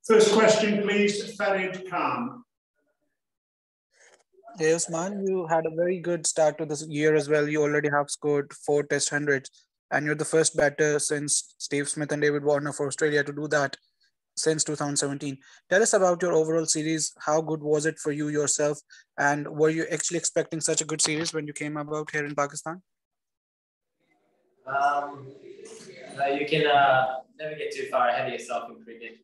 First question, please, Farid Khan. Hey, Usman, you had a very good start to this year as well. You already have scored 4 test hundreds, and you're the first batter since Steve Smith and David Warner for Australia to do that since 2017. Tell us about your overall series. How good was it for you yourself? And were you actually expecting such a good series when you came about here in Pakistan? You can never get too far ahead of yourself in cricket.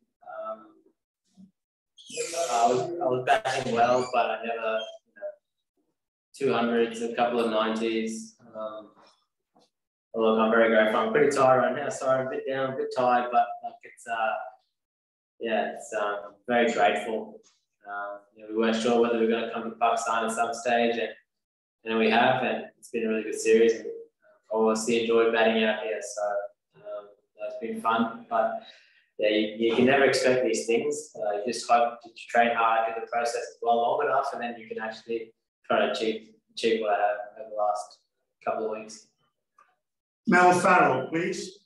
I was batting well, but I never, 200s, a couple of 90s. Look, I'm very grateful. I'm pretty tired right now. Sorry, I'm a bit down, a bit tired, but like it's very grateful. We weren't sure whether we were going to come to Pakistan at some stage, and we have, and it's been a really good series. I obviously enjoyed batting out here, so it's been fun. But yeah, you can never expect these things. You just hope that you train hard, do the process well long enough, and then you can actually try to achieve what I have over the last couple of weeks. Mel Farrell, please.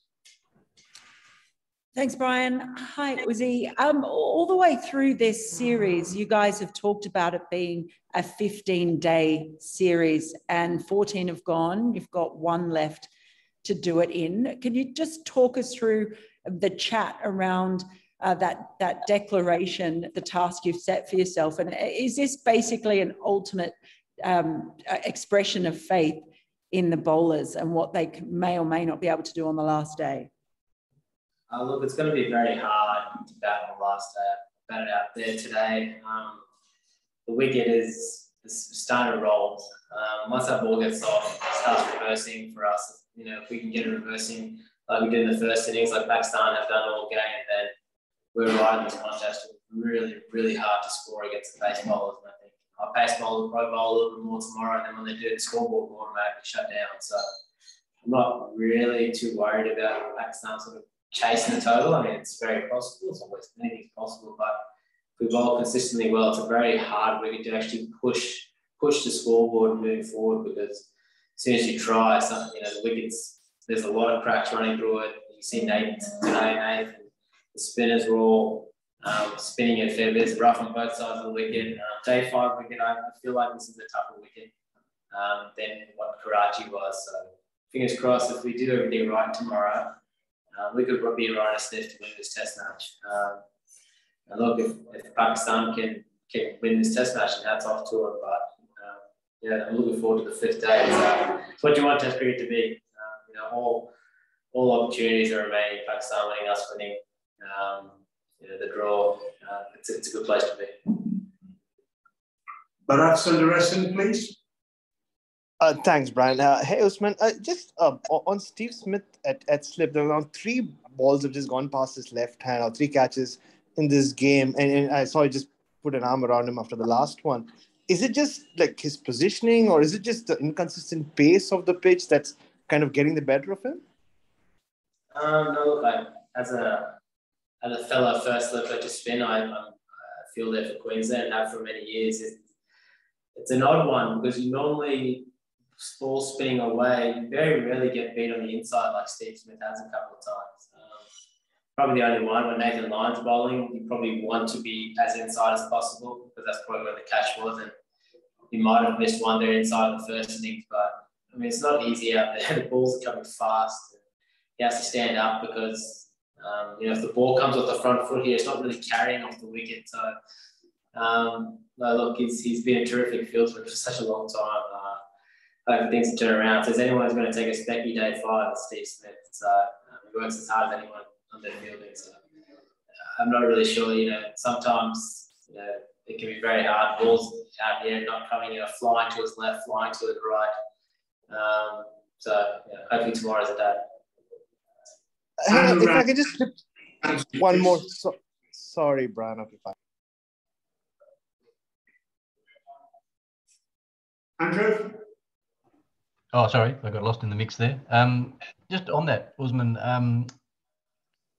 Thanks, Brian. Hi, Uzi. All the way through this series, you guys have talked about it being a 15-day series, and 14 have gone. You've got 1 left to do it in. Can you just talk us through the chat around that declaration, the task you've set for yourself? And is this basically an ultimate expression of faith in the bowlers and what they may or may not be able to do on the last day? Look, it's going to be very hard to bat on the last day. I batted out there today. The wicket is starting to roll. Once that ball gets off, it starts reversing for us. If we can get it reversing like we did in the first innings, like Pakistan have done all game, then we're right in this contest. It's really, really hard to score against the pace bowlers. And I think our pace bowlers will probably bowl a little bit more tomorrow, and then when they do, the scoreboard will automatically shut down. So I'm not really too worried about Pakistan sort of chasing the total. I mean, it's very possible. It's always anything's possible, but if we bowl consistently well, it's a very hard wicket to actually push the scoreboard and move forward, because as soon as you try something, the wickets, there's a lot of cracks running through it. You see Nate today, and the spinners were all spinning at fair bit. It's rough on both sides of the wicket. Day 5 wicket, I feel like this is a tougher wicket than what Karachi was. So fingers crossed, if we do everything right tomorrow, we could be right a sniff to win this test match. And look, if Pakistan can win this test match, and hats off to it. But yeah, I'm looking forward to the 5th day. It's what you want test cricket to be. All opportunities are remaining. Pakistan winning, us winning. The draw. It's a good place to be. Bharat Sundaresan, please. Thanks, Brian. Hey, Usman, just on Steve Smith at slip, there were around 3 balls have just gone past his left hand, or 3 catches in this game. And I saw he just put an arm around him after the last one. Is it just like his positioning, or is it just the inconsistent pace of the pitch that's kind of getting the better of him? No, look, as a fellow first slipper to spin, I feel there for Queensland and have for many years. It's an odd one, because you normally ball spinning away, you very rarely get beat on the inside like Steve Smith has a couple of times. Probably the only one when Nathan Lyon's bowling, you probably want to be as inside as possible, because that's probably where the catch was, and you might have missed one there inside the first innings. But I mean, it's not easy out there. The balls are coming fast. He has to stand up, because if the ball comes off the front foot here, it's not really carrying off the wicket. So no, look, he's been a terrific fieldsman for such a long time. Hoping things can turn around. So if anyone's going to take a specky day 5, it's Steve Smith. So he works as hard as anyone on their fielding. So I'm not really sure. Sometimes it can be very hard. Balls out here not coming, flying to his left, flying to his right. Hopefully tomorrow's a day. If I could just slip one more. Sorry, Brian. Okay, fine. Andrew? Oh, sorry, I got lost in the mix there. Just on that, Usman,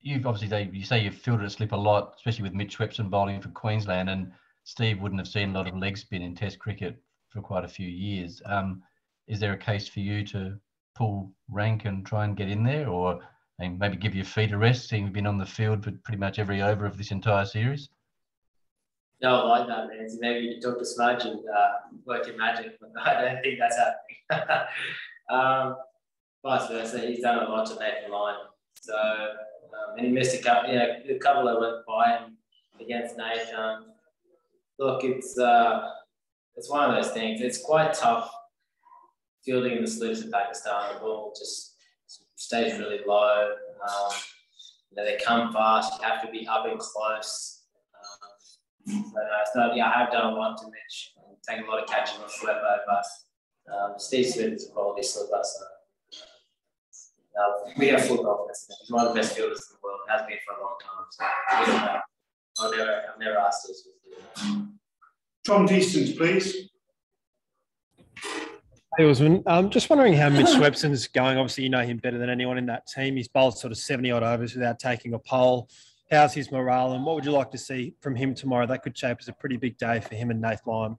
you've obviously, you say you've fielded a slip a lot, especially with Mitch Swepson bowling for Queensland, and Steve wouldn't have seen a lot of leg spin in Test cricket for quite a few years. Is there a case for you to pull rank and try and get in there, or and maybe give your feet a rest, seeing you've been on the field for pretty much every over of this entire series? No, I like that, man. So maybe you can talk to Smudge and work your magic, but I don't think that's happening. Vice versa, he's done a lot to Nathan Lyon. So, and he missed a couple that went by him against Nathan. Look, it's one of those things. It's quite tough fielding the slips in Pakistan. The ball just stays really low. They come fast. You have to be up and close. So yeah, I have done a lot to Mitch and taken a lot of catching off Schleppo, but Steve Smith is a quality slipper. So we have full confidence. He's one of the best fielders in the world. Has been for a long time. So I've never asked Steve Smith. Tom Decent, please. Hey, Usman. Just wondering how Mitch Swepson's going. Obviously, you know him better than anyone in that team. He's bowled sort of 70-odd overs without taking a pole. How's his morale, and what would you like to see from him tomorrow? That could shape as a pretty big day for him and Nath Lyon.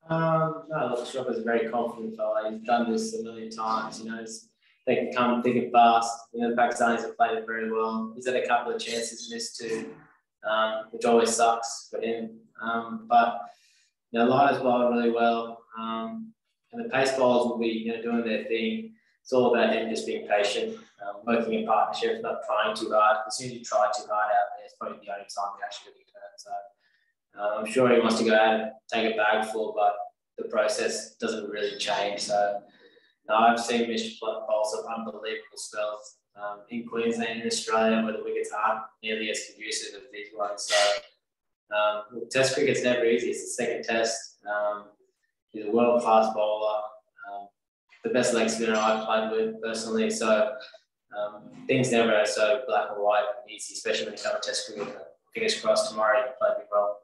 No, look, Schlepper's a very confident fella. He's done this a million times. You know, they can come thick and fast. You know, the Pakistanis have played it very well. He's had a couple of chances missed too, which always sucks for him. But you know, Lyon has bowled really well, and the pace bowlers will be doing their thing. It's all about him just being patient, working in partnership, not trying too hard. As soon as you try too hard out there, it's probably the only time you actually get hurt. So I'm sure he wants to go out and take a bag full, but the process doesn't really change. So I've seen Mitch bowl some unbelievable spells in Queensland and Australia where the wickets aren't nearly as conducive as these ones. So Test cricket's never easy. It's the second test. He's a world-class bowler. The best leg spinner I've played with personally. So things never are so black and white and easy, especially when you come to Test cricket. Fingers crossed tomorrow you can play a big role.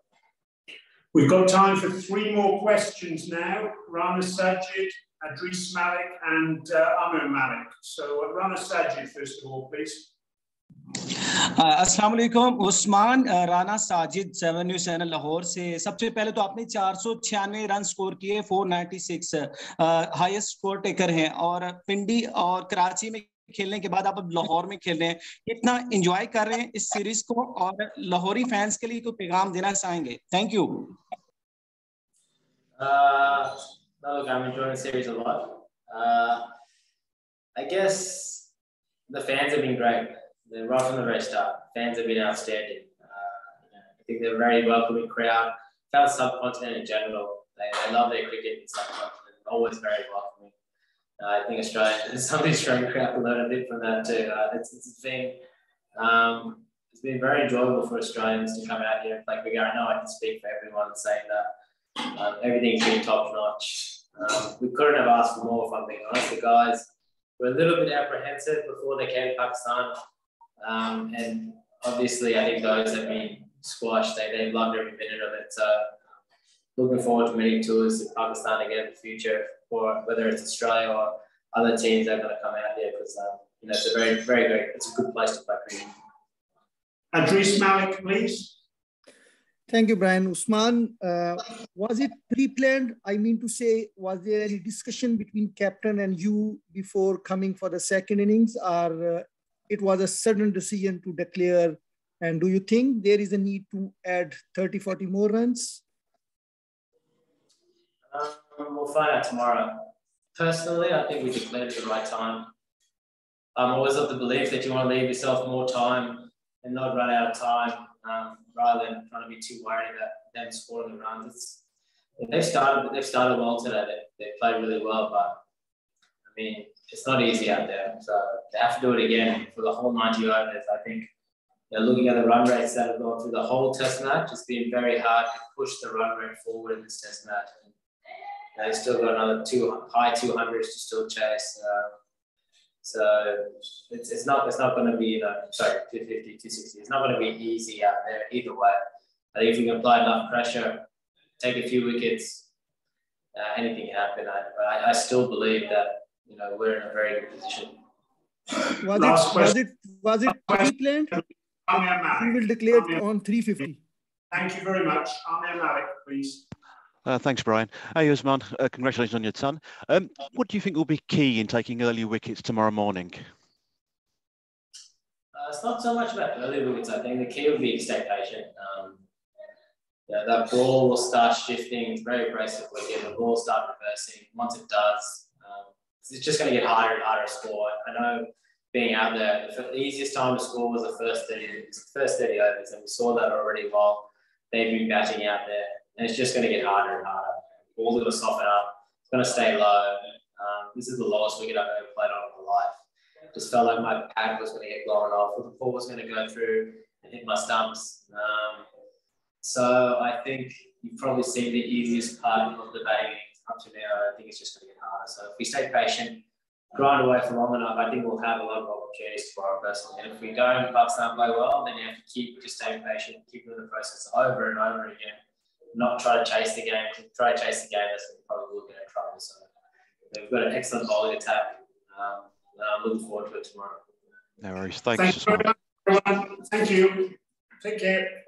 We've got time for 3 more questions now. Rana Sajid, Adris Malik and Amir Malik. So Rana Sajid, first of all, please. अस्सलाम वालेकुम Usman Rana Sajid 7 news channel Lahore से। सबसे पहले तो आपने 496 run score किए, 496 highest score taker हैं और पिंडी और कराची में खेलने के बाद आप अब लाहौर में खेल रहे हैं। कितना एंजॉय कर रहे हैं इस सीरीज को और लाहौरी फैंस के लिए कोई पैगाम देना चाहेंगे? Thank you. Look, I'm enjoying the series a lot. I guess the fans have been great. They're right from the very start. Fans have been outstanding. I think they're a very welcoming crowd. South subcontinent in general, they love their cricket in subcontinent. Always very welcoming. I think some of the Australian crowd will learn a bit from that too. It's been very enjoyable for Australians to come out here and play cricket. I know I can speak for everyone saying that everything's been top notch. We couldn't have asked for more, if I'm being honest. The guys were a little bit apprehensive before they came to Pakistan. And obviously, I think those have been squashed. They've loved every minute of it. So looking forward to many tours in Pakistan again in the future, or whether it's Australia or other teams that are going to come out here, because it's a very, very great, it's a good place to play cricket. Adris Malik, please. Thank you, Brian. Usman, was it pre-planned? I mean to say, was there any discussion between captain and you before coming for the second innings, or it was a sudden decision to declare? And do you think there is a need to add 30, 40 more runs? We'll find out tomorrow. Personally, I think we declared at the right time. I'm always of the belief that you want to leave yourself more time and not run out of time, rather than trying to be too worried about them scoring the runs. They've started well today. They played really well, but I mean, it's not easy out there. So they have to do it again for the whole 90 overs. I think looking at the run rates that have gone through the whole test match, it's been very hard to push the run rate forward in this test match. And they've still got another high 200s to still chase. So it's not going to be, 250, 260. It's not going to be easy out there either way. I think if we can apply enough pressure, take a few wickets, anything can happen. I still believe that we're in a very good position. Was it pre-planned? We will declare it on 350. Thank you very much. Amir Malik, please. Thanks, Brian. Hey, Usman, congratulations on your son. What do you think will be key in taking early wickets tomorrow morning? It's not so much about early wickets. I think the key would be to stay patient. That ball will start shifting. It's very aggressive wicket. The ball will start reversing. Once it does, it's just going to get harder and harder to score. I know being out there, the easiest time to score was the first 30 overs, and we saw that already while they've been batting out there. And it's just going to get harder and harder. The ball's going to soften up. It's going to stay low. This is the lowest wicket I've ever played on in my life. Just felt like my pad was going to get blown off, or the ball was going to go through and hit my stumps. So I think you've probably seen the easiest part of the batting up to now. I think it's just going to get harder. So if we stay patient, grind away for long enough, I think we'll have a lot of opportunities tomorrow personally. And if we don't, Pakistan play well, then you have to keep just staying patient, keep doing the process over and over again. Not try to chase the game. Try to chase the game, that's when probably will get in trouble. So we've got an excellent bowling attack. And I'm looking forward to it tomorrow. No worries. Thanks, everyone. Thank you. Take care.